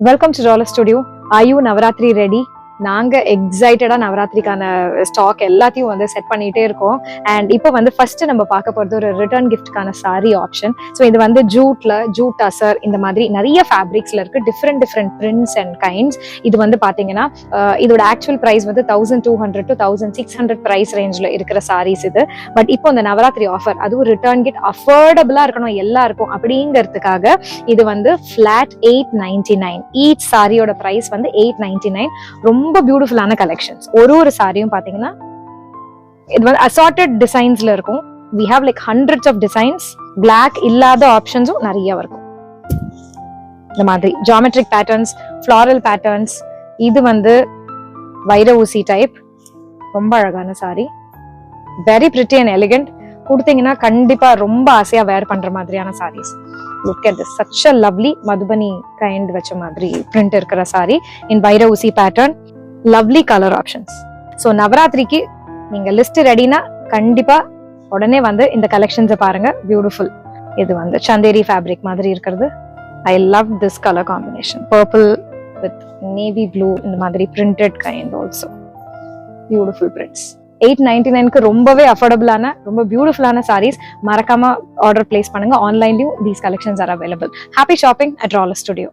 Welcome to Roller Studio. Are you Navaratri ready? நாங்க எக்ஸைட்டடா நவராத்திரிக்கான stock எல்லாத்தையும் வந்து செட் பண்ணிட்டே இருக்கோம். அண்ட் இப்போ வந்து ஃபர்ஸ்ட் நம்ம பார்க்க போறது ஒரு ரிட்டர்ன் கிஃப்ட்கான சாரி ஆப்ஷன். ஸோ இது வந்து ஜூட் டசர் இந்த மாதிரி நிறைய ஃபேப்ரிக்ஸ்ல இருக்கு, டிஃப்ரெண்ட் பிரிண்ட்ஸ் அண்ட் கைண்ட்ஸ். இது வந்து பாத்தீங்கன்னா இதோட ஆக்சுவல் பிரைஸ் வந்து 1200 to 1600 பிரைஸ் ரேஞ்ச்ல இருக்கிற சாரீஸ் இது. பட் இப்போ இந்த நவராத்திரி ஆஃபர், அதுவும் ரிட்டர்ன் கிஃப்ட் அஃபோர்டபுளா இருக்கணும் எல்லாருக்கும் அப்படிங்கிறதுக்காக இது வந்து ஃபிளாட் 899. ஈச் சாரியோட பிரைஸ் வந்து 899. ரொம்ப பியூட்டிஃபுல்லான கலெக்ஷன்ஸ். ஒரு சாரியும் பாத்தீங்கன்னா இது வந்து அசார்ட்டட் டிசைன்ஸ்ல இருக்கும். we have like hundreds of designs. black இல்லாத ஆப்ஷன்ஸும் நிறைய இருக்கும். இந்த மாதிரி geometric patterns, floral patterns. இது வந்து வைர ஊசி டைப், ரொம்ப அழகான sorry, very pretty and elegant. கொடுத்தீங்கன்னா கண்டிப்பா ரொம்ப ஆசையா வேர் பண்ற மாதிரியான saris. Look at this, such a lovely Madhubani kind வச்ச மாதிரி print இருக்கிற சாரி in வைர ஊசி pattern. lovely color options. So நவராத்திரிக்கு நீங்க லிஸ்ட் ரெடினா கண்டிப்பா உடனே வந்து இந்த கலெக்ஷன்ஸை பாருங்க. பியூட்டிஃபுல். இது வந்து சந்தேரி ஃபேப்ரிக் மாதிரி இருக்கிறது. I love this color combination, purple with navy blue, இந்த மாதிரி printed kind also. Beautiful prints. 899க்கு ரொம்பவே அஃபோர்டபுளான ரொம்ப பியூட்டிஃபுல்லான சாரீஸ். மறக்காம ஆர்டர் பிளேஸ் பண்ணுங்க. ஆன்லைன்லயும் these collections are available. Happy shopping at Roller Studio.